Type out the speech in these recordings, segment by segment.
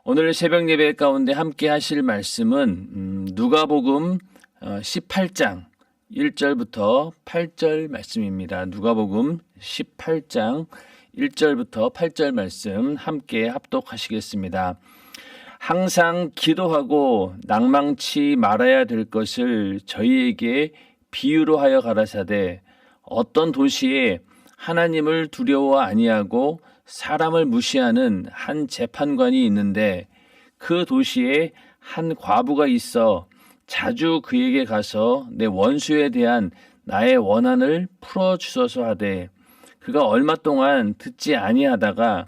오늘 새벽 예배 가운데 함께 하실 말씀은 누가복음 18장 1절부터 8절 말씀입니다. 누가복음 18장 1절부터 8절 말씀 함께 합독하시겠습니다. 항상 기도하고 낭망치 말아야 될 것을 저희에게 비유로 하여 가라사대 어떤 도시에 하나님을 두려워 아니하고 사람을 무시하는 한 재판관이 있는데 그 도시에 한 과부가 있어 자주 그에게 가서 내 원수에 대한 나의 원한을 풀어주소서 하되 그가 얼마 동안 듣지 아니하다가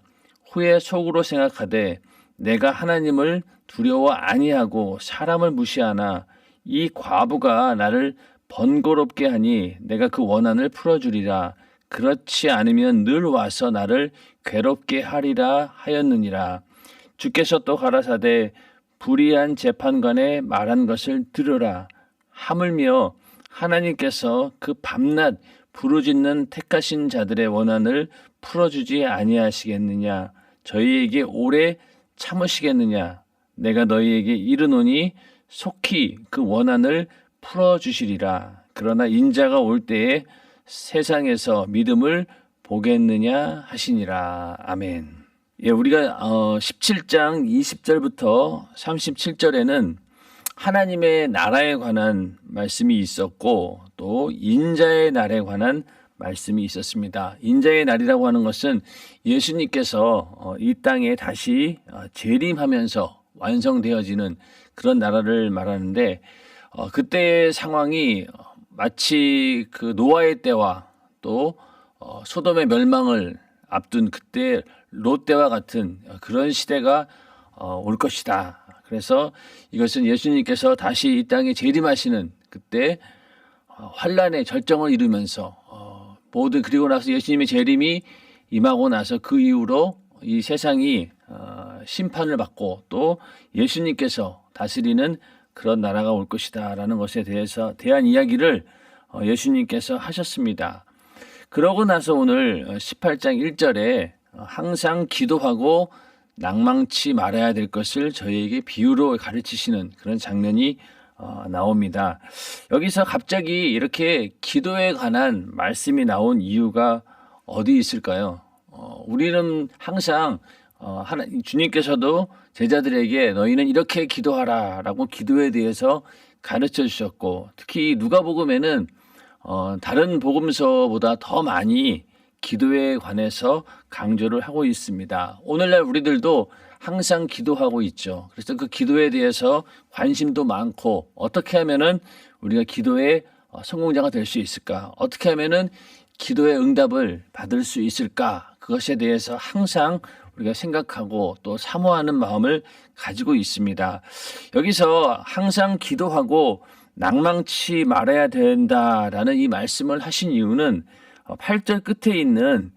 후에 속으로 생각하되 내가 하나님을 두려워 아니하고 사람을 무시하나 이 과부가 나를 번거롭게 하니 내가 그 원한을 풀어주리라. 그렇지 않으면 늘 와서 나를 괴롭게 하리라 하였느니라. 주께서 또 가라사대 불의한 재판관의 말한 것을 들으라. 하물며 하나님께서 그 밤낮 부르짖는 택하신 자들의 원한을 풀어주지 아니하시겠느냐. 저희에게 오래 참으시겠느냐. 내가 너희에게 이르노니 속히 그 원한을 풀어주시리라. 그러나 인자가 올 때에 세상에서 믿음을 보겠느냐 하시니라. 아멘. 예, 우리가 17장 20절부터 37절에는 하나님의 나라에 관한 말씀이 있었고 또 인자의 날에 관한 말씀이 있었습니다. 인자의 날이라고 하는 것은 예수님께서 이 땅에 다시 재림하면서 완성되어지는 그런 나라를 말하는데 그때의 상황이 마치 그 노아의 때와 또 소돔의 멸망을 앞둔 그때 롯 때와 같은 그런 시대가 올 것이다. 그래서 이것은 예수님께서 다시 이 땅에 재림하시는 그때 환란의 절정을 이루면서 모든 그리고 나서 예수님의 재림이 임하고 나서 그 이후로 이 세상이 심판을 받고 또 예수님께서 다스리는 그런 나라가 올 것이다라는 것에 대한 이야기를 예수님께서 하셨습니다. 그러고 나서 오늘 18장 1절에 항상 기도하고 낭망치 말아야 될 것을 저희에게 비유로 가르치시는 그런 장면이 나옵니다. 여기서 갑자기 이렇게 기도에 관한 말씀이 나온 이유가 어디 있을까요? 우리는 항상 주님께서도 제자들에게 너희는 이렇게 기도하라 라고 기도에 대해서 가르쳐 주셨고 특히 누가복음에는 다른 복음서보다 더 많이 기도에 관해서 강조를 하고 있습니다. 오늘날 우리들도 항상 기도하고 있죠. 그래서 그 기도에 대해서 관심도 많고 어떻게 하면은 우리가 기도의 성공자가 될 수 있을까? 어떻게 하면은 기도의 응답을 받을 수 있을까? 그것에 대해서 항상 우리가 생각하고 또 사모하는 마음을 가지고 있습니다. 여기서 항상 기도하고 낭망치 말아야 된다라는 이 말씀을 하신 이유는 8절 끝에 있는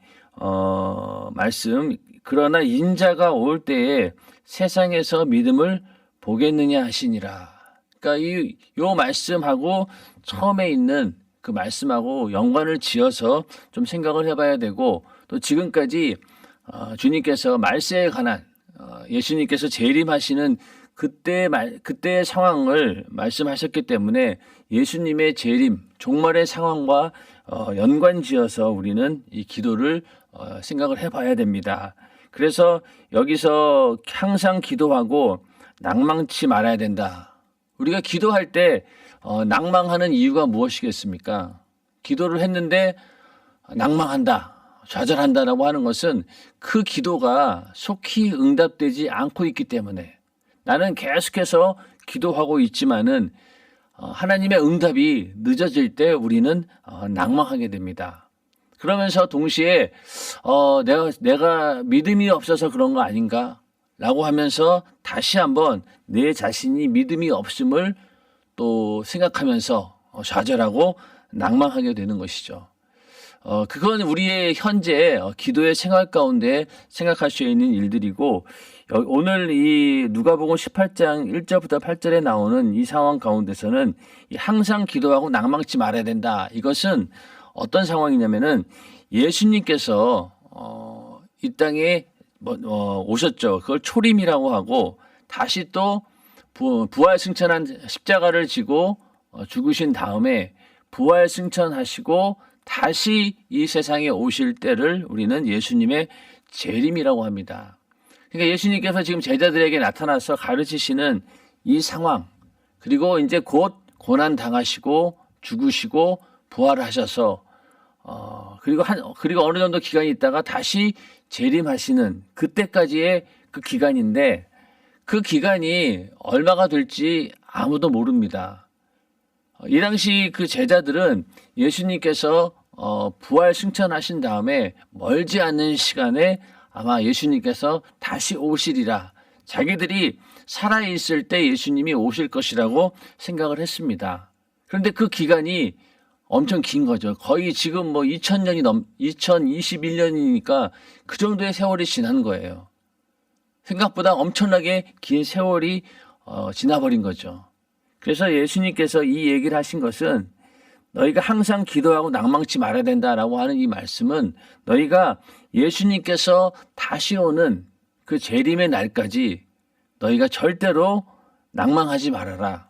말씀 그러나 인자가 올 때에 세상에서 믿음을 보겠느냐 하시니라. 그러니까 요 말씀하고 처음에 있는 그 말씀하고 연관을 지어서 좀 생각을 해봐야 되고 또 지금까지 주님께서 말세에 관한 예수님께서 재림하시는 그때의 상황을 말씀하셨기 때문에 예수님의 재림, 종말의 상황과 연관지어서 우리는 이 기도를 생각을 해봐야 됩니다. 그래서 여기서 항상 기도하고 낭망치 말아야 된다. 우리가 기도할 때 낭망하는 이유가 무엇이겠습니까? 기도를 했는데 낭망한다, 좌절한다라고 하는 것은 그 기도가 속히 응답되지 않고 있기 때문에 나는 계속해서 기도하고 있지만은 하나님의 응답이 늦어질 때 우리는 낭망하게 됩니다. 그러면서 동시에 내가 믿음이 없어서 그런 거 아닌가? 라고 하면서 다시 한번 내 자신이 믿음이 없음을 또 생각하면서 좌절하고 낭망하게 되는 것이죠. 그건 우리의 현재 기도의 생활 가운데 생각할 수 있는 일들이고 오늘 이 누가복음 18장 1절부터 8절에 나오는 이 상황 가운데서는 항상 기도하고 낭망치 말아야 된다. 이것은 어떤 상황이냐면은 예수님께서 이 땅에 오셨죠. 그걸 초림이라고 하고 다시 또 부활 승천한 십자가를 지고 죽으신 다음에 부활 승천하시고 다시 이 세상에 오실 때를 우리는 예수님의 재림이라고 합니다. 그러니까 예수님께서 지금 제자들에게 나타나서 가르치시는 이 상황, 그리고 이제 곧 고난 당하시고 죽으시고 부활하셔서 그리고 어느 정도 기간이 있다가 다시 재림하시는 그때까지의 그 기간인데, 그 기간이 얼마가 될지 아무도 모릅니다. 이 당시 그 제자들은 예수님께서 부활 승천하신 다음에 멀지 않는 시간에 아마 예수님께서 다시 오시리라, 자기들이 살아있을 때 예수님이 오실 것이라고 생각을 했습니다. 그런데 그 기간이 엄청 긴 거죠. 거의 지금 2021년이니까 그 정도의 세월이 지난 거예요. 생각보다 엄청나게 긴 세월이 지나버린 거죠. 그래서 예수님께서 이 얘기를 하신 것은, 너희가 항상 기도하고 낭망치 말아야 된다라고 하는 이 말씀은, 너희가 예수님께서 다시 오는 그 재림의 날까지 너희가 절대로 낭망하지 말아라.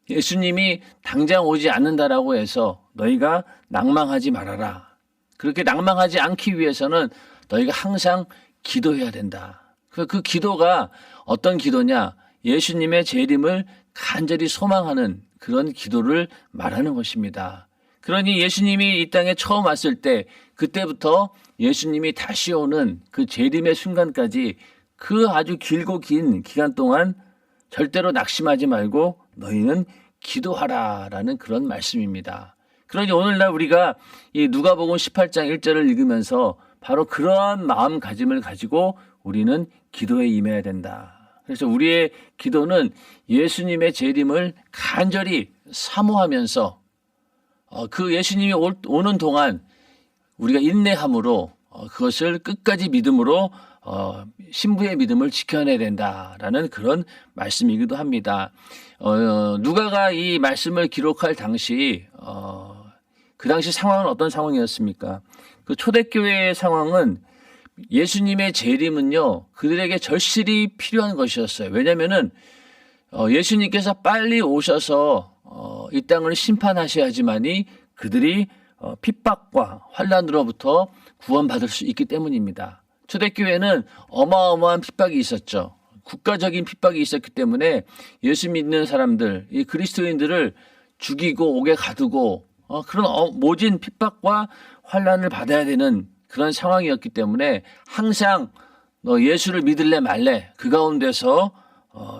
예수님이 당장 오지 않는다라고 해서 너희가 낭망하지 말아라. 그렇게 낭망하지 않기 위해서는 너희가 항상 기도해야 된다. 그 기도가 어떤 기도냐? 예수님의 재림을 간절히 소망하는 그런 기도를 말하는 것입니다. 그러니 예수님이 이 땅에 처음 왔을 때, 그때부터 예수님이 다시 오는 그 재림의 순간까지 그 아주 길고 긴 기간 동안 절대로 낙심하지 말고 너희는 기도하라라는 그런 말씀입니다. 그러니 오늘날 우리가 이 누가복음 18장 1절을 읽으면서 바로 그러한 마음가짐을 가지고 우리는 기도에 임해야 된다. 그래서 우리의 기도는 예수님의 재림을 간절히 사모하면서 그 예수님이 오는 동안 우리가 인내함으로 그것을 끝까지 믿음으로 신부의 믿음을 지켜내야 된다라는 그런 말씀이기도 합니다. 누가가 이 말씀을 기록할 당시 그 당시 상황은 어떤 상황이었습니까? 그 초대교회의 상황은, 예수님의 재림은요 그들에게 절실히 필요한 것이었어요. 왜냐하면은 예수님께서 빨리 오셔서 이 땅을 심판하셔야지만이 그들이 핍박과 환난으로부터 구원받을 수 있기 때문입니다. 초대교회는 어마어마한 핍박이 있었죠. 국가적인 핍박이 있었기 때문에 예수 믿는 사람들, 이 그리스도인들을 죽이고 옥에 가두고 그런 모진 핍박과 환난을 받아야 되는 그런 상황이었기 때문에 항상 너 예수를 믿을래 말래 그 가운데서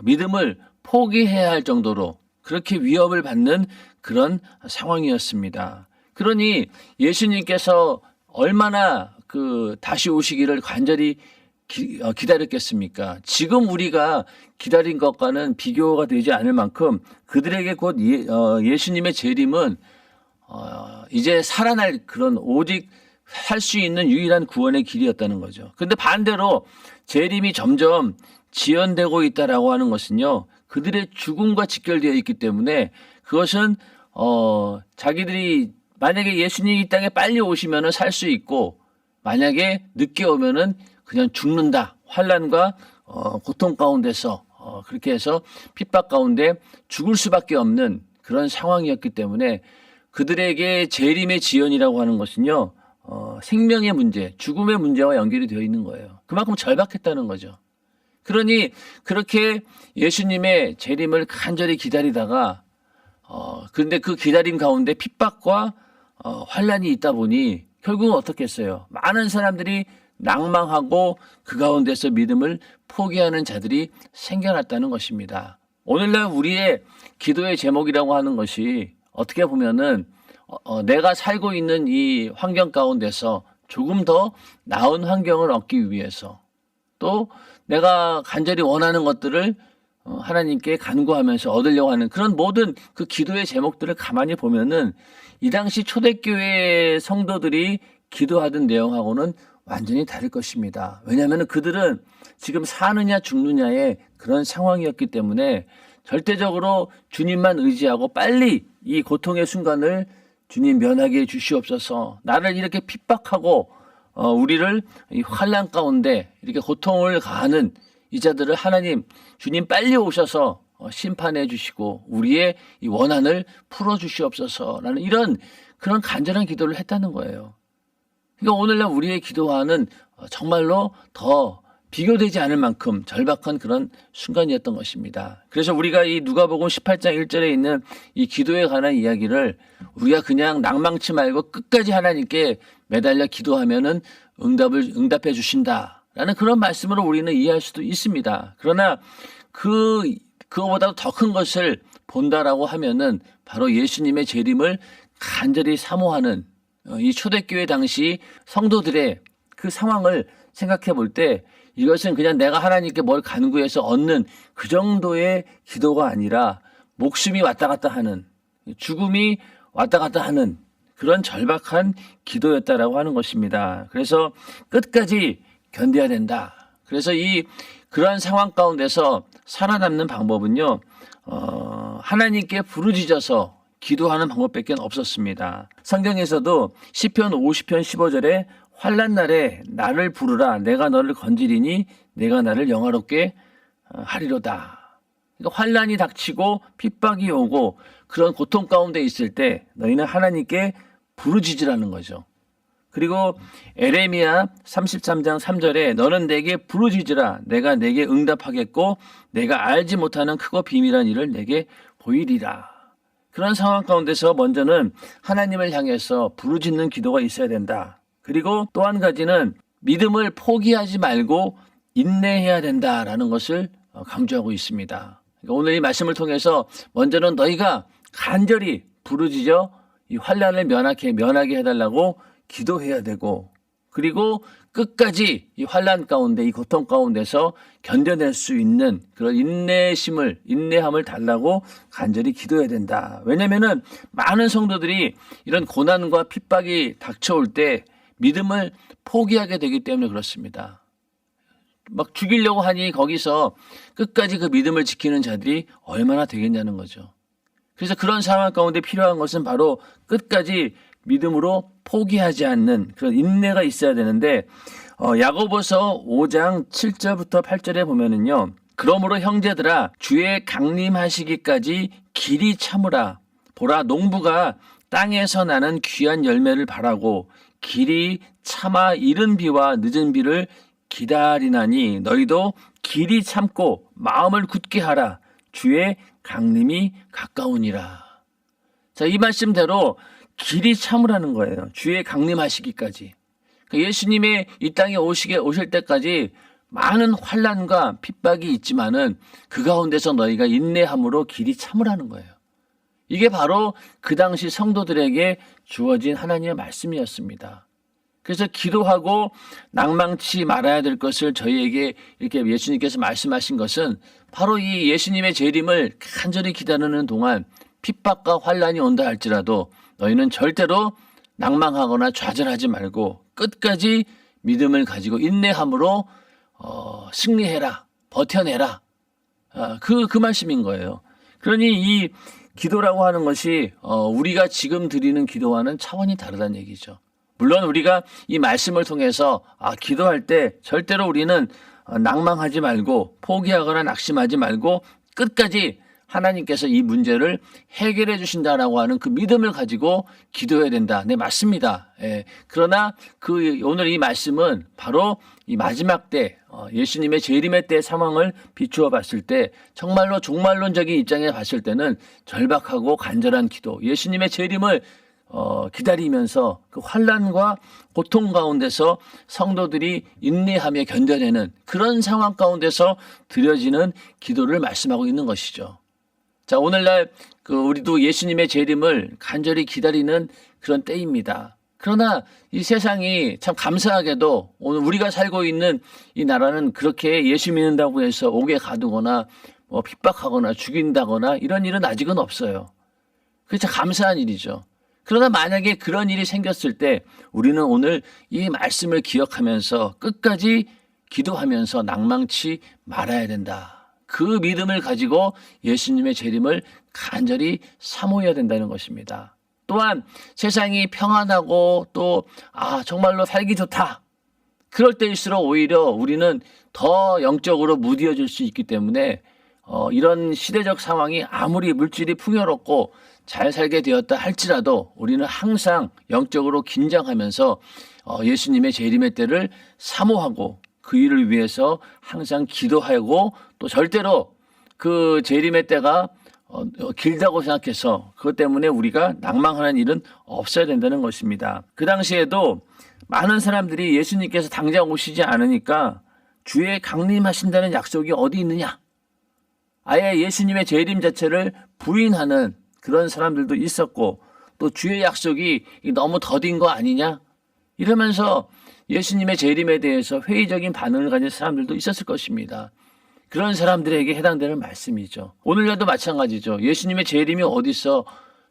믿음을 포기해야 할 정도로 그렇게 위협을 받는 그런 상황이었습니다. 그러니 예수님께서 얼마나 다시 오시기를 간절히 기다렸겠습니까? 지금 우리가 기다린 것과는 비교가 되지 않을 만큼 그들에게 곧 예수님의 재림은 이제 살아날 그런 오직 살 수 있는 유일한 구원의 길이었다는 거죠. 그런데 반대로 재림이 점점 지연되고 있다라고 하는 것은요, 그들의 죽음과 직결되어 있기 때문에 그것은 자기들이 만약에 예수님이 이 땅에 빨리 오시면은 살 수 있고, 만약에 늦게 오면은 그냥 죽는다. 환난과 고통 가운데서 그렇게 해서 핍박 가운데 죽을 수밖에 없는 그런 상황이었기 때문에 그들에게 재림의 지연이라고 하는 것은요, 생명의 문제, 죽음의 문제와 연결이 되어 있는 거예요. 그만큼 절박했다는 거죠. 그러니 그렇게 예수님의 재림을 간절히 기다리다가 그런데 그 기다림 가운데 핍박과 환난이 있다 보니 결국은 어떻게 했어요? 많은 사람들이 낭망하고 그 가운데서 믿음을 포기하는 자들이 생겨났다는 것입니다. 오늘날 우리의 기도의 제목이라고 하는 것이 어떻게 보면은 내가 살고 있는 이 환경 가운데서 조금 더 나은 환경을 얻기 위해서, 또 내가 간절히 원하는 것들을 하나님께 간구하면서 얻으려고 하는 그런 모든 그 기도의 제목들을 가만히 보면은 이 당시 초대교회 성도들이 기도하던 내용하고는 완전히 다를 것입니다. 왜냐하면 그들은 지금 사느냐 죽느냐의 그런 상황이었기 때문에 절대적으로 주님만 의지하고 빨리 이 고통의 순간을 주님 면하게 해 주시옵소서, 나를 이렇게 핍박하고 우리를 이 환난 가운데 이렇게 고통을 가하는 이 자들을 하나님 주님 빨리 오셔서 심판해 주시고 우리의 이 원한을 풀어 주시옵소서라는 이런 그런 간절한 기도를 했다는 거예요. 그러니까 오늘날 우리의 기도와는 정말로 더 비교되지 않을 만큼 절박한 그런 순간이었던 것입니다. 그래서 우리가 이 누가복음 18장 1절에 있는 이 기도에 관한 이야기를 우리가 그냥 낭망치 말고 끝까지 하나님께 매달려 기도하면은 응답해 주신다라는 그런 말씀으로 우리는 이해할 수도 있습니다. 그러나 그거보다도 더 큰 것을 본다라고 하면은 바로 예수님의 재림을 간절히 사모하는 이 초대교회 당시 성도들의 그 상황을 생각해 볼 때 이것은 그냥 내가 하나님께 뭘 간구해서 얻는 그 정도의 기도가 아니라 목숨이 왔다 갔다 하는 죽음이 왔다 갔다 하는 그런 절박한 기도였다라고 하는 것입니다. 그래서 끝까지 견뎌야 된다. 그래서 그러한 상황 가운데서 살아남는 방법은요. 하나님께 부르짖어서 기도하는 방법밖에 없었습니다. 성경에서도 시편 50편 15절에 환난 날에 나를 부르라 내가 너를 건지리니 내가 나를 영화롭게 하리로다. 그러니까 환난이 닥치고 핍박이 오고 그런 고통 가운데 있을 때 너희는 하나님께 부르짖으라는 거죠. 그리고 에레미야 33장 3절에 너는 내게 부르짖으라 내가 내게 응답하겠고 내가 알지 못하는 크고 비밀한 일을 내게 보이리라. 그런 상황 가운데서 먼저는 하나님을 향해서 부르짖는 기도가 있어야 된다. 그리고 또 한 가지는 믿음을 포기하지 말고 인내해야 된다라는 것을 강조하고 있습니다. 그러니까 오늘 이 말씀을 통해서 먼저는 너희가 간절히 부르짖어 이 환난을 면하게 해달라고 기도해야 되고 그리고 끝까지 이 환난 가운데 이 고통 가운데서 견뎌낼 수 있는 그런 인내함을 달라고 간절히 기도해야 된다. 왜냐하면은 많은 성도들이 이런 고난과 핍박이 닥쳐올 때 믿음을 포기하게 되기 때문에 그렇습니다. 막 죽이려고 하니 거기서 끝까지 그 믿음을 지키는 자들이 얼마나 되겠냐는 거죠. 그래서 그런 상황 가운데 필요한 것은 바로 끝까지 믿음으로 포기하지 않는 그런 인내가 있어야 되는데 야고보서 5장 7절부터 8절에 보면은요. 그러므로 형제들아 주의 강림하시기까지 길이 참으라. 보라 농부가 땅에서 나는 귀한 열매를 바라고 길이 참아 이른 비와 늦은 비를 기다리나니 너희도 길이 참고 마음을 굳게 하라. 주의 강림이 가까우니라. 자, 이 말씀대로 길이 참으라는 거예요. 주의 강림하시기까지. 예수님의 이 땅에 오실 때까지 많은 환난과 핍박이 있지만은 그 가운데서 너희가 인내함으로 길이 참으라는 거예요. 이게 바로 그 당시 성도들에게 주어진 하나님의 말씀이었습니다. 그래서 기도하고 낭망치 말아야 될 것을 저희에게 이렇게 예수님께서 말씀하신 것은 바로 이 예수님의 재림을 간절히 기다리는 동안 핍박과 환난이 온다 할지라도 너희는 절대로 낭망하거나 좌절하지 말고 끝까지 믿음을 가지고 인내함으로 승리해라, 버텨내라. 그 말씀인 거예요. 그러니 이 기도라고 하는 것이 우리가 지금 드리는 기도와는 차원이 다르다는 얘기죠. 물론 우리가 이 말씀을 통해서 기도할 때 절대로 우리는 낭망하지 말고 포기하거나 낙심하지 말고 끝까지 하나님께서 이 문제를 해결해 주신다라고 하는 그 믿음을 가지고 기도해야 된다. 네, 맞습니다. 예. 그러나 오늘 이 말씀은 바로 이 마지막 때 예수님의 재림의 때 상황을 비추어 봤을 때 정말로 종말론적인 입장에 봤을 때는 절박하고 간절한 기도, 예수님의 재림을 기다리면서 그 환난과 고통 가운데서 성도들이 인내하며 견뎌내는 그런 상황 가운데서 드려지는 기도를 말씀하고 있는 것이죠. 자, 오늘날 우리도 예수님의 재림을 간절히 기다리는 그런 때입니다. 그러나 이 세상이 참 감사하게도 오늘 우리가 살고 있는 이 나라는 그렇게 예수 믿는다고 해서 옥에 가두거나 핍박하거나 죽인다거나 이런 일은 아직은 없어요. 그게 참 감사한 일이죠. 그러나 만약에 그런 일이 생겼을 때 우리는 오늘 이 말씀을 기억하면서 끝까지 기도하면서 낭망치 말아야 된다. 그 믿음을 가지고 예수님의 재림을 간절히 사모해야 된다는 것입니다. 또한 세상이 평안하고 또 정말로 살기 좋다. 그럴 때일수록 오히려 우리는 더 영적으로 무뎌질 수 있기 때문에 이런 시대적 상황이 아무리 물질이 풍요롭고 잘 살게 되었다 할지라도 우리는 항상 영적으로 긴장하면서 예수님의 재림의 때를 사모하고 그 일을 위해서 항상 기도하고 또 절대로 그 재림의 때가 길다고 생각해서 그것 때문에 우리가 낭망하는 일은 없어야 된다는 것입니다. 그 당시에도 많은 사람들이 예수님께서 당장 오시지 않으니까 주의 강림하신다는 약속이 어디 있느냐? 아예 예수님의 재림 자체를 부인하는 그런 사람들도 있었고 또 주의 약속이 너무 더딘 거 아니냐? 이러면서 예수님의 재림에 대해서 회의적인 반응을 가진 사람들도 있었을 것입니다. 그런 사람들에게 해당되는 말씀이죠. 오늘날도 마찬가지죠. 예수님의 재림이 어디 있어?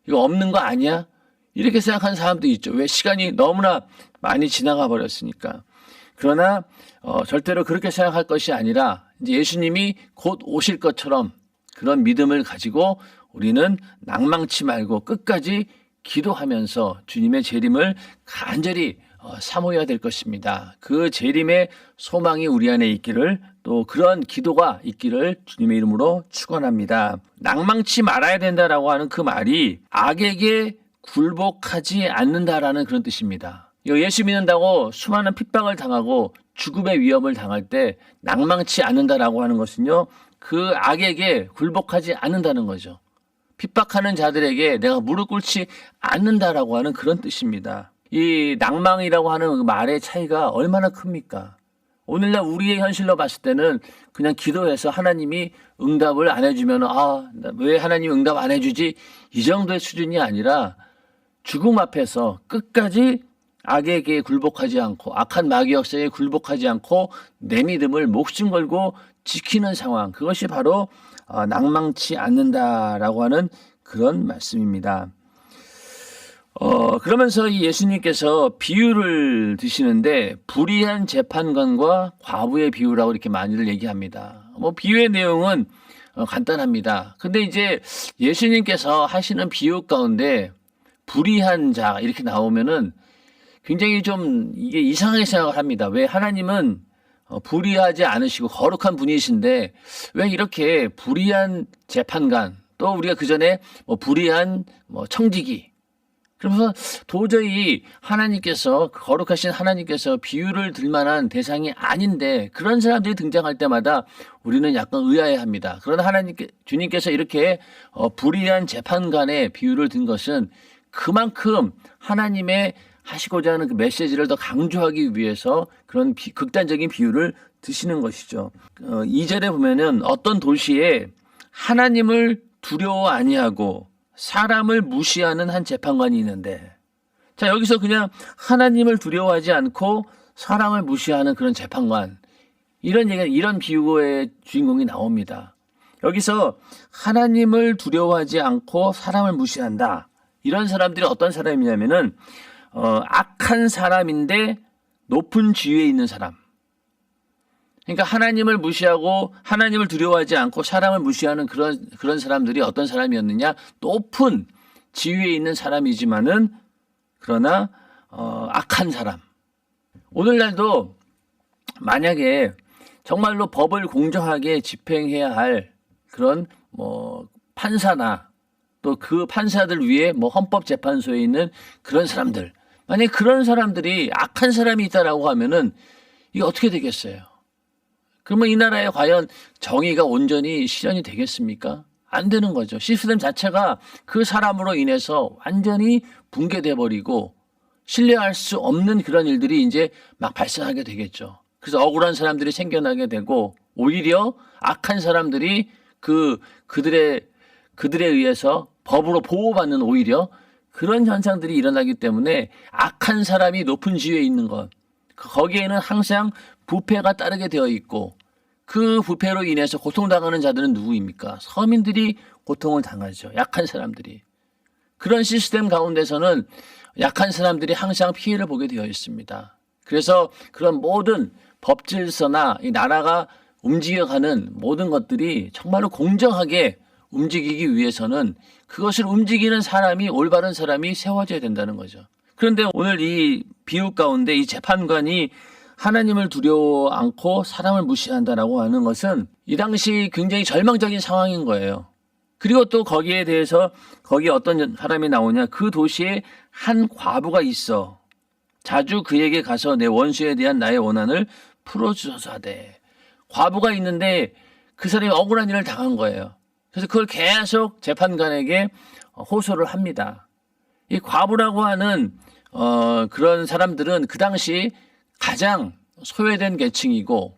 이거 없는 거 아니야? 이렇게 생각하는 사람도 있죠. 왜? 시간이 너무나 많이 지나가 버렸으니까. 그러나 절대로 그렇게 생각할 것이 아니라 이제 예수님이 곧 오실 것처럼 그런 믿음을 가지고 우리는 낭망치 말고 끝까지 기도하면서 주님의 재림을 간절히 사모해야 될 것입니다. 그 재림의 소망이 우리 안에 있기를 또 그런 기도가 있기를 주님의 이름으로 축원합니다. 낭망치 말아야 된다라고 하는 그 말이 악에게 굴복하지 않는다라는 그런 뜻입니다. 예수 믿는다고 수많은 핍박을 당하고 죽음의 위협을 당할 때 낭망치 않는다라고 하는 것은요, 그 악에게 굴복하지 않는다는 거죠. 핍박하는 자들에게 내가 무릎 꿇지 않는다라고 하는 그런 뜻입니다. 이 낭망이라고 하는 그 말의 차이가 얼마나 큽니까? 오늘날 우리의 현실로 봤을 때는 그냥 기도해서 하나님이 응답을 안 해주면 왜 하나님이 응답 안 해주지? 이 정도의 수준이 아니라 죽음 앞에서 끝까지 악에게 굴복하지 않고 악한 마귀 역사에 굴복하지 않고 내 믿음을 목숨 걸고 지키는 상황, 그것이 바로 낭망치 않는다라고 하는 그런 말씀입니다. 그러면서 이 예수님께서 비유를 드시는데 불의한 재판관과 과부의 비유라고 이렇게 많이들 얘기합니다. 비유의 내용은 간단합니다. 근데 이제 예수님께서 하시는 비유 가운데 불의한 자 이렇게 나오면은 굉장히 좀 이게 이상하게 생각을 합니다. 왜? 하나님은 불의하지 않으시고 거룩한 분이신데 왜 이렇게 불의한 재판관, 또 우리가 그 전에 불의한 청지기, 그러면서 도저히 하나님께서, 거룩하신 하나님께서 비유를 들 만한 대상이 아닌데 그런 사람들이 등장할 때마다 우리는 약간 의아해합니다. 그러나 주님께서 이렇게 불의한 재판관의 비유를 든 것은 그만큼 하나님의 하시고자 하는 그 메시지를 더 강조하기 위해서 그런 극단적인 비유를 드시는 것이죠. 2절에 보면은 어떤 도시에 하나님을 두려워 아니하고 사람을 무시하는 한 재판관이 있는데, 자, 여기서 그냥 하나님을 두려워하지 않고 사람을 무시하는 그런 재판관, 이런 비유의 주인공이 나옵니다. 여기서 하나님을 두려워하지 않고 사람을 무시한다. 이런 사람들이 어떤 사람이냐면은 악한 사람인데 높은 지위에 있는 사람. 그러니까 하나님을 무시하고 하나님을 두려워하지 않고 사람을 무시하는 그런 사람들이 어떤 사람이었느냐? 높은 지위에 있는 사람이지만은 그러나 악한 사람. 오늘날도 만약에 정말로 법을 공정하게 집행해야 할 그런 판사나 또 그 판사들 위에 헌법재판소에 있는 그런 사람들, 만약에 그런 사람들이 악한 사람이 있다라고 하면은 이게 어떻게 되겠어요? 그러면 이 나라에 과연 정의가 온전히 실현이 되겠습니까? 안 되는 거죠. 시스템 자체가 그 사람으로 인해서 완전히 붕괴돼 버리고 신뢰할 수 없는 그런 일들이 이제 막 발생하게 되겠죠. 그래서 억울한 사람들이 생겨나게 되고 오히려 악한 사람들이 그들에 의해서 법으로 보호받는 오히려 그런 현상들이 일어나기 때문에 악한 사람이 높은 지위에 있는 것, 거기에는 항상 부패가 따르게 되어 있고 그 부패로 인해서 고통당하는 자들은 누구입니까? 서민들이 고통을 당하죠. 약한 사람들이. 그런 시스템 가운데서는 약한 사람들이 항상 피해를 보게 되어 있습니다. 그래서 그런 모든 법질서나 이 나라가 움직여가는 모든 것들이 정말로 공정하게 움직이기 위해서는 그것을 움직이는 사람이, 올바른 사람이 세워져야 된다는 거죠. 그런데 오늘 이 비유 가운데 이 재판관이 하나님을 두려워 않고 사람을 무시한다라고 하는 것은 이 당시 굉장히 절망적인 상황인 거예요. 그리고 또 거기에 대해서 거기에 어떤 사람이 나오냐, 그 도시에 한 과부가 있어. 자주 그에게 가서 내 원수에 대한 나의 원한을 풀어주소서 하되. 과부가 있는데 그 사람이 억울한 일을 당한 거예요. 그래서 그걸 계속 재판관에게 호소를 합니다. 이 과부라고 하는 그런 사람들은 그 당시 가장 소외된 계층이고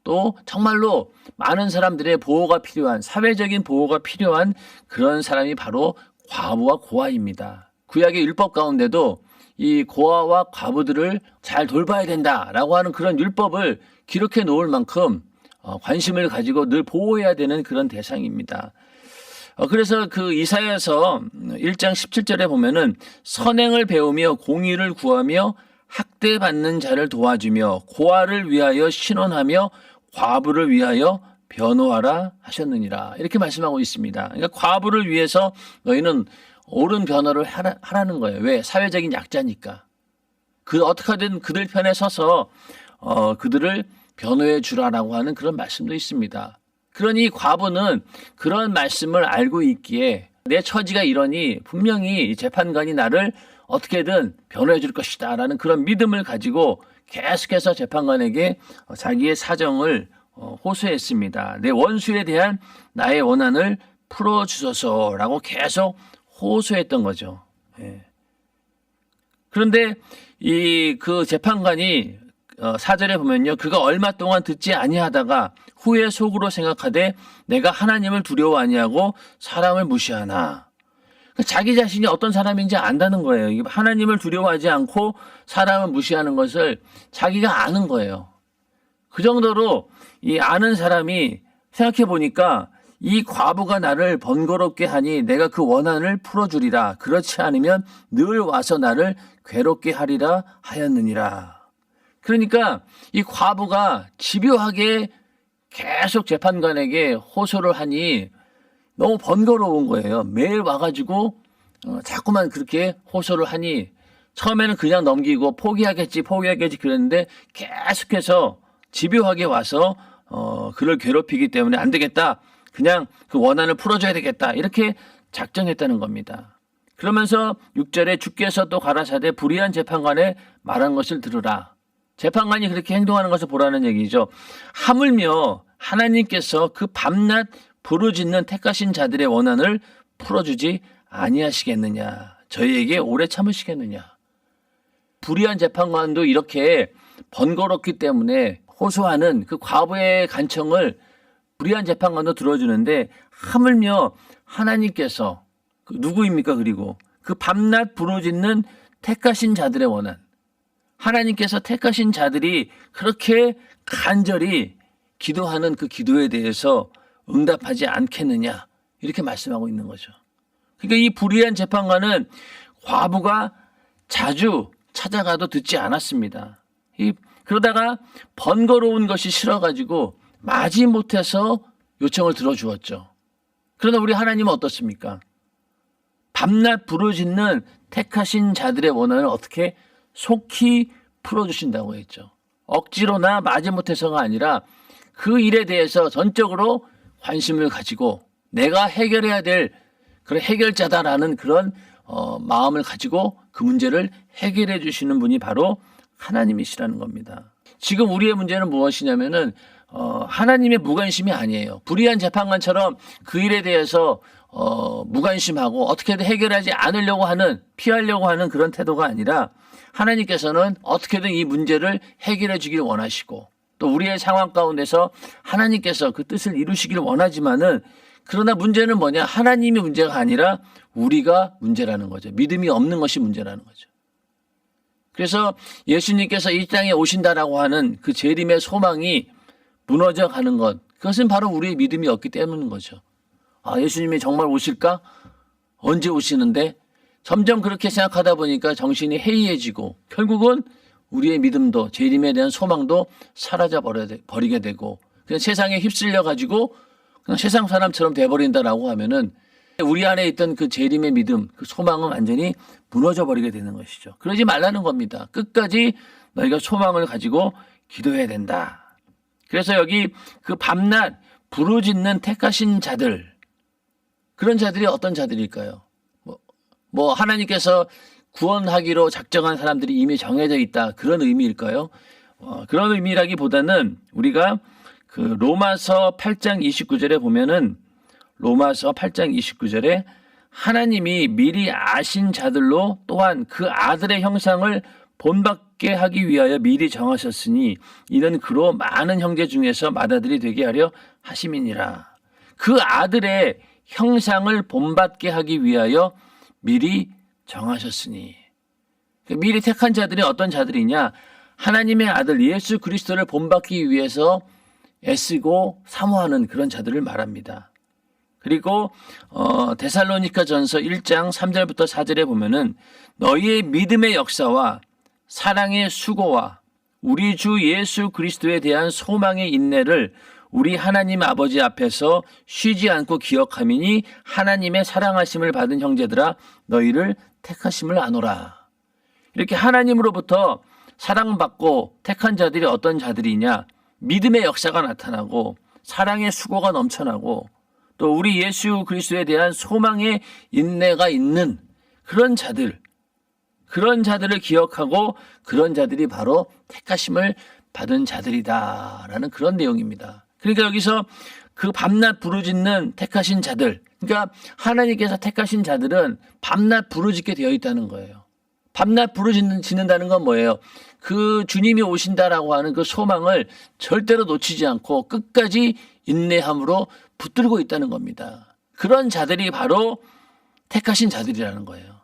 또 정말로 많은 사람들의 보호가 필요한, 사회적인 보호가 필요한 그런 사람이 바로 과부와 고아입니다. 구약의 율법 가운데도 이 고아와 과부들을 잘 돌봐야 된다라고 하는 그런 율법을 기록해 놓을 만큼 관심을 가지고 늘 보호해야 되는 그런 대상입니다. 그래서 그 이사야서 1장 17절에 보면은 선행을 배우며 공의를 구하며 학대받는 자를 도와주며 고아를 위하여 신원하며 과부를 위하여 변호하라 하셨느니라, 이렇게 말씀하고 있습니다. 그러니까 과부를 위해서 너희는 옳은 변호를 하라는 거예요. 왜? 사회적인 약자니까. 어떻게든 그들 편에 서서 그들을 변호해 주라라고 하는 그런 말씀도 있습니다. 그러니 과부는 그런 말씀을 알고 있기에 내 처지가 이러니 분명히 재판관이 나를 어떻게든 변호해 줄 것이다 라는 그런 믿음을 가지고 계속해서 재판관에게 자기의 사정을 호소했습니다. 내 원수에 대한 나의 원한을 풀어주소서라고 계속 호소했던 거죠. 예. 그런데 그 재판관이 4절에 보면요, 그가 얼마 동안 듣지 아니하다가 후에 속으로 생각하되 내가 하나님을 두려워 아니하고 사람을 무시하나. 자기 자신이 어떤 사람인지 안다는 거예요. 하나님을 두려워하지 않고 사람을 무시하는 것을 자기가 아는 거예요. 그 정도로 이 아는 사람이 생각해 보니까 이 과부가 나를 번거롭게 하니 내가 그 원한을 풀어주리라. 그렇지 않으면 늘 와서 나를 괴롭게 하리라 하였느니라. 그러니까 이 과부가 집요하게 계속 재판관에게 호소를 하니 너무 번거로운 거예요. 매일 와가지고 자꾸만 그렇게 호소를 하니 처음에는 그냥 넘기고 포기하겠지 그랬는데 계속해서 집요하게 와서 그를 괴롭히기 때문에 안 되겠다. 그냥 그 원한을 풀어줘야 되겠다. 이렇게 작정했다는 겁니다. 그러면서 6절에 주께서 또 가라사대 불의한 재판관에 말한 것을 들으라. 재판관이 그렇게 행동하는 것을 보라는 얘기죠. 하물며 하나님께서 그 밤낮 부르짖는 택하신 자들의 원한을 풀어주지 아니하시겠느냐. 저희에게 오래 참으시겠느냐. 불의한 재판관도 이렇게 번거롭기 때문에 호소하는 그 과부의 간청을 불의한 재판관도 들어주는데 하물며 하나님께서 누구입니까? 그리고 그 밤낮 부르짖는 택하신 자들의 원한, 하나님께서 택하신 자들이 그렇게 간절히 기도하는 그 기도에 대해서 응답하지 않겠느냐, 이렇게 말씀하고 있는 거죠. 그러니까 이 불의한 재판관은 과부가 자주 찾아가도 듣지 않았습니다. 그러다가 번거로운 것이 싫어가지고 마지못해서 요청을 들어주었죠. 그러나 우리 하나님은 어떻습니까? 밤낮 부르짖는 택하신 자들의 원한을 어떻게 속히 풀어주신다고 했죠. 억지로나 마지못해서가 아니라 그 일에 대해서 전적으로 관심을 가지고 내가 해결해야 될 그런 해결자다라는 그런 마음을 가지고 그 문제를 해결해 주시는 분이 바로 하나님이시라는 겁니다. 지금 우리의 문제는 무엇이냐면은 하나님의 무관심이 아니에요. 불의한 재판관처럼 그 일에 대해서 무관심하고 어떻게든 해결하지 않으려고 하는, 피하려고 하는 그런 태도가 아니라 하나님께서는 어떻게든 이 문제를 해결해 주길 원하시고 또 우리의 상황 가운데서 하나님께서 그 뜻을 이루시길 원하지만은 그러나 문제는 뭐냐? 하나님이 문제가 아니라 우리가 문제라는 거죠. 믿음이 없는 것이 문제라는 거죠. 그래서 예수님께서 이 땅에 오신다라고 하는 그 재림의 소망이 무너져 가는 것, 그것은 바로 우리의 믿음이 없기 때문인 거죠. 아, 예수님이 정말 오실까? 언제 오시는데? 점점 그렇게 생각하다 보니까 정신이 해이해지고 결국은 우리의 믿음도, 재림에 대한 소망도 사라져 버리게 되고 그냥 세상에 휩쓸려 가지고 그냥 세상 사람처럼 돼버린다라고 하면은 우리 안에 있던 그 재림의 믿음, 그 소망은 완전히 무너져 버리게 되는 것이죠. 그러지 말라는 겁니다. 끝까지 너희가 소망을 가지고 기도해야 된다. 그래서 여기 그 밤낮 부르짖는 택하신 자들, 그런 자들이 어떤 자들일까요? 뭐 하나님께서 구원하기로 작정한 사람들이 이미 정해져 있다, 그런 의미일까요? 그런 의미라기보다는 우리가 그 로마서 8장 29절에 보면은, 로마서 8장 29절에 하나님이 미리 아신 자들로 또한 그 아들의 형상을 본받게 하기 위하여 미리 정하셨으니 이는 그로 많은 형제 중에서 맏아들이 되게 하려 하심이니라. 그 아들의 형상을 본받게 하기 위하여 미리 정하셨으니, 미리 택한 자들이 어떤 자들이냐? 하나님의 아들 예수 그리스도를 본받기 위해서 애쓰고 사모하는 그런 자들을 말합니다. 그리고 데살로니가 전서 1장 3절부터 4절에 보면은 너희의 믿음의 역사와 사랑의 수고와 우리 주 예수 그리스도에 대한 소망의 인내를 우리 하나님 아버지 앞에서 쉬지 않고 기억하미니 하나님의 사랑하심을 받은 형제들아 너희를 택하심을 아노라. 이렇게 하나님으로부터 사랑받고 택한 자들이 어떤 자들이냐? 믿음의 역사가 나타나고 사랑의 수고가 넘쳐나고 또 우리 예수 그리스도에 대한 소망의 인내가 있는 그런 자들, 그런 자들을 기억하고 그런 자들이 바로 택하심을 받은 자들이다라는 그런 내용입니다. 그러니까 여기서 그 밤낮 부르짖는 택하신 자들, 그러니까 하나님께서 택하신 자들은 밤낮 부르짖게 되어 있다는 거예요. 밤낮 부르짖는다는 건 뭐예요? 그 주님이 오신다라고 하는 그 소망을 절대로 놓치지 않고 끝까지 인내함으로 붙들고 있다는 겁니다. 그런 자들이 바로 택하신 자들이라는 거예요.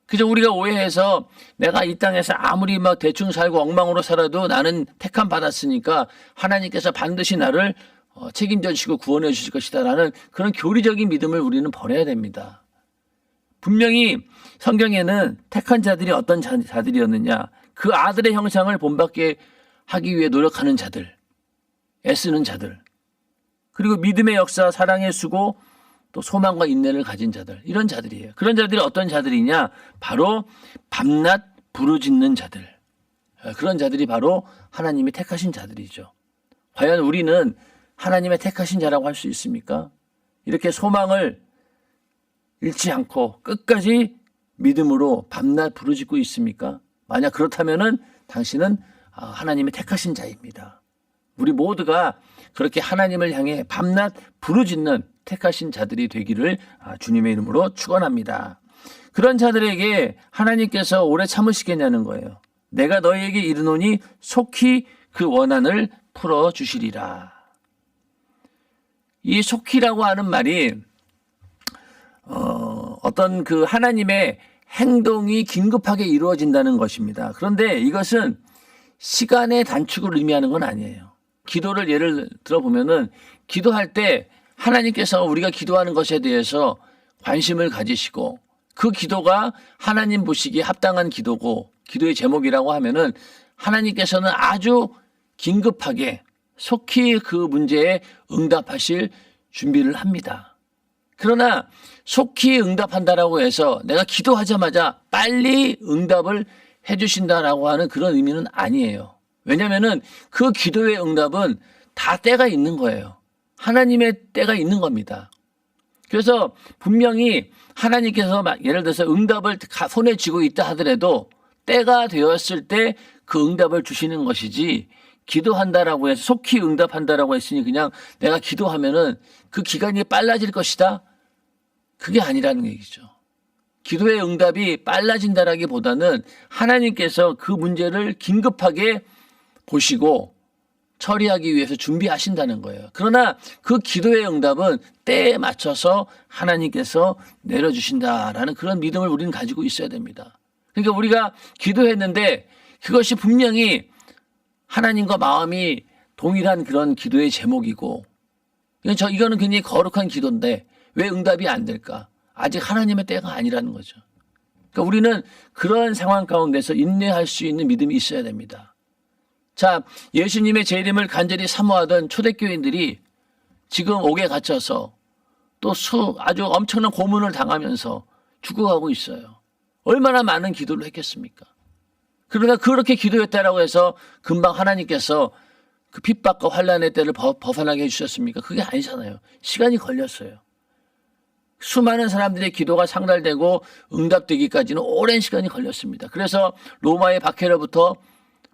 그저 우리가 오해해서 내가 이 땅에서 아무리 막 대충 살고 엉망으로 살아도 나는 택함 받았으니까 하나님께서 반드시 나를 책임져 주시고 구원해 주실 것이다라는 그런 교리적인 믿음을 우리는 버려야 됩니다. 분명히 성경에는 택한 자들이 어떤 자들이었느냐? 그 아들의 형상을 본받게 하기 위해 노력하는 자들, 애쓰는 자들, 그리고 믿음의 역사, 사랑의 수고, 또 소망과 인내를 가진 자들, 이런 자들이에요. 그런 자들이 어떤 자들이냐? 바로 밤낮 부르짖는 자들. 그런 자들이 바로 하나님이 택하신 자들이죠. 과연 우리는 하나님의 택하신 자라고 할 수 있습니까? 이렇게 소망을 잃지 않고 끝까지 믿음으로 밤낮 부르짖고 있습니까? 만약 그렇다면은 당신은 하나님의 택하신 자입니다. 우리 모두가 그렇게 하나님을 향해 밤낮 부르짖는 택하신 자들이 되기를 주님의 이름으로 축원합니다. 그런 자들에게 하나님께서 오래 참으시겠냐는 거예요. 내가 너희에게 이르노니 속히 그 원한을 풀어주시리라. 이 속히라고 하는 말이 어떤 그 하나님의 행동이 긴급하게 이루어진다는 것입니다. 그런데 이것은 시간의 단축을 의미하는 건 아니에요. 기도를 예를 들어보면은 기도할 때 하나님께서 우리가 기도하는 것에 대해서 관심을 가지시고 그 기도가 하나님 보시기에 합당한 기도고 기도의 제목이라고 하면은 하나님께서는 아주 긴급하게 속히 그 문제에 응답하실 준비를 합니다. 그러나 속히 응답한다라고 해서 내가 기도하자마자 빨리 응답을 해주신다라고 하는 그런 의미는 아니에요. 왜냐하면은 그 기도의 응답은 다 때가 있는 거예요. 하나님의 때가 있는 겁니다. 그래서 분명히 하나님께서 예를 들어서 응답을 손에 쥐고 있다 하더라도 때가 되었을 때 그 응답을 주시는 것이지, 기도한다라고 해서 속히 응답한다라고 했으니 그냥 내가 기도하면은 그 기간이 빨라질 것이다, 그게 아니라는 얘기죠. 기도의 응답이 빨라진다라기보다는 하나님께서 그 문제를 긴급하게 보시고 처리하기 위해서 준비하신다는 거예요. 그러나 그 기도의 응답은 때에 맞춰서 하나님께서 내려주신다라는 그런 믿음을 우리는 가지고 있어야 됩니다. 그러니까 우리가 기도했는데 그것이 분명히 하나님과 마음이 동일한 그런 기도의 제목이고, 이거는 굉장히 거룩한 기도인데 왜 응답이 안 될까? 아직 하나님의 때가 아니라는 거죠. 그러니까 우리는 그런 상황 가운데서 인내할 수 있는 믿음이 있어야 됩니다. 자, 예수님의 재림을 간절히 사모하던 초대교인들이 지금 옥에 갇혀서 또 아주 엄청난 고문을 당하면서 죽어가고 있어요. 얼마나 많은 기도를 했겠습니까? 그러나 그렇게 기도했다라고 해서 금방 하나님께서 그 핍박과 환난의 때를 벗어나게 해주셨습니까? 그게 아니잖아요. 시간이 걸렸어요. 수많은 사람들의 기도가 상달되고 응답되기까지는 오랜 시간이 걸렸습니다. 그래서 로마의 박해로부터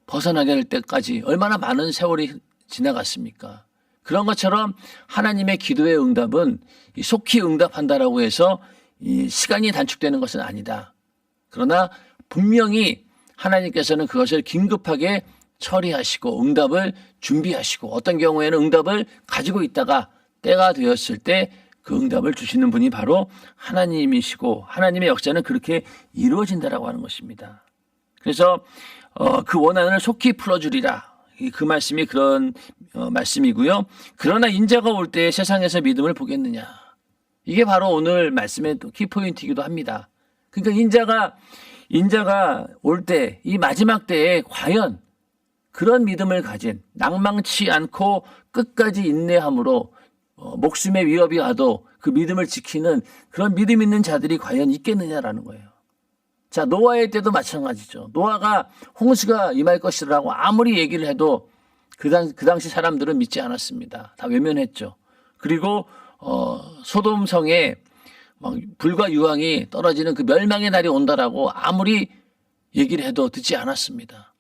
벗어나게 될 때까지 얼마나 많은 세월이 지나갔습니까? 그런 것처럼 하나님의 기도의 응답은 속히 응답한다라고 해서 이 시간이 단축되는 것은 아니다. 그러나 분명히 하나님께서는 그것을 긴급하게 처리하시고 응답을 준비하시고 어떤 경우에는 응답을 가지고 있다가 때가 되었을 때 그 응답을 주시는 분이 바로 하나님이시고 하나님의 역사는 그렇게 이루어진다라고 하는 것입니다. 그래서 그 원한을 속히 풀어주리라. 그 말씀이 그런 말씀이고요. 그러나 인자가 올 때 세상에서 믿음을 보겠느냐. 이게 바로 오늘 말씀의 키포인트이기도 합니다. 그러니까 인자가 올 때 이 마지막 때에 과연 그런 믿음을 가진 낭망치 않고 끝까지 인내함으로 목숨의 위협이 와도 그 믿음을 지키는 그런 믿음 있는 자들이 과연 있겠느냐라는 거예요. 자, 노아의 때도 마찬가지죠. 노아가 홍수가 임할 것이라고 아무리 얘기를 해도 그 당시 사람들은 믿지 않았습니다. 다 외면했죠. 그리고 소돔성에 막 불과 유황이 떨어지는 그 멸망의 날이 온다라고 아무리 얘기를 해도 듣지 않았습니다.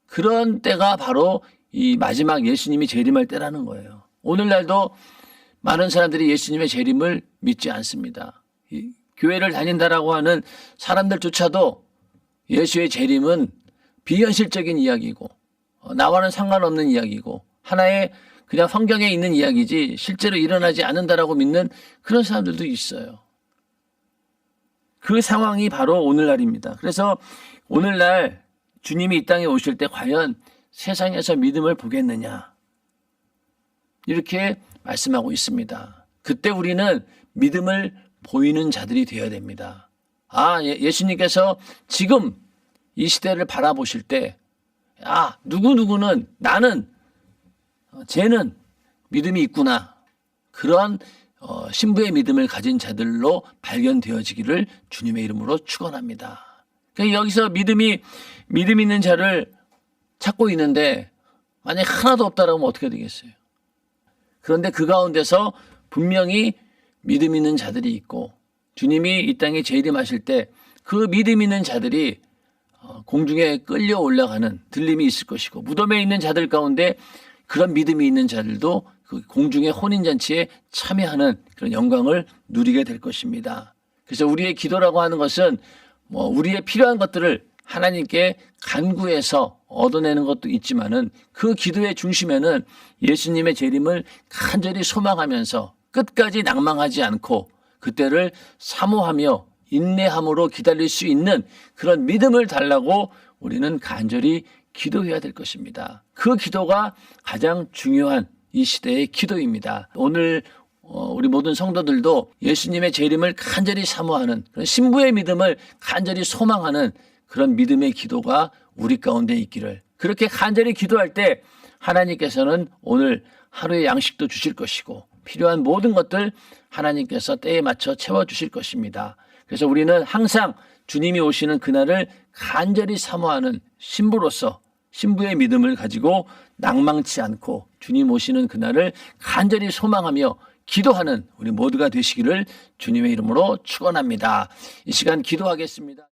그런 때가 바로 이 마지막 예수님이 재림할 때라는 거예요. 오늘날도 많은 사람들이 예수님의 재림을 믿지 않습니다. 교회를 다닌다라고 하는 사람들조차도 예수의 재림은 비현실적인 이야기고 나와는 상관없는 이야기고 하나의 그냥 성경에 있는 이야기지 실제로 일어나지 않는다라고 믿는 그런 사람들도 있어요. 그 상황이 바로 오늘날입니다. 그래서 오늘날 주님이 이 땅에 오실 때 과연 세상에서 믿음을 보겠느냐 이렇게 말씀하고 있습니다. 그때 우리는 믿음을 보이는 자들이 되어야 됩니다. 예수님께서 지금 이 시대를 바라보실 때 누구누구는 쟤는 믿음이 있구나. 그런 신부의 믿음을 가진 자들로 발견되어지기를 주님의 이름으로 축원합니다. 그러니까 여기서 믿음 있는 자를 찾고 있는데 만약 하나도 없다라고 하면 어떻게 되겠어요? 그런데 그 가운데서 분명히 믿음 있는 자들이 있고 주님이 이 땅에 재림하실 때 그 믿음 있는 자들이 공중에 끌려 올라가는 들림이 있을 것이고 무덤에 있는 자들 가운데 그런 믿음이 있는 자들도 그 공중의 혼인잔치에 참여하는 그런 영광을 누리게 될 것입니다. 그래서 우리의 기도라고 하는 것은 우리의 필요한 것들을 하나님께 간구해서 얻어내는 것도 있지만은 그 기도의 중심에는 예수님의 재림을 간절히 소망하면서 끝까지 낭망하지 않고 그때를 사모하며 인내함으로 기다릴 수 있는 그런 믿음을 달라고 우리는 간절히 기도해야 될 것입니다. 그 기도가 가장 중요한 이 시대의 기도입니다. 오늘 우리 모든 성도들도 예수님의 재림을 간절히 사모하는 그런 신부의 믿음을 간절히 소망하는 그런 믿음의 기도가 우리 가운데 있기를 그렇게 간절히 기도할 때 하나님께서는 오늘 하루의 양식도 주실 것이고 필요한 모든 것들 하나님께서 때에 맞춰 채워주실 것입니다. 그래서 우리는 항상 주님이 오시는 그날을 간절히 사모하는 신부로서 신부의 믿음을 가지고 낭망치 않고 주님 오시는 그날을 간절히 소망하며 기도하는 우리 모두가 되시기를 주님의 이름으로 축원합니다. 이 시간 기도하겠습니다.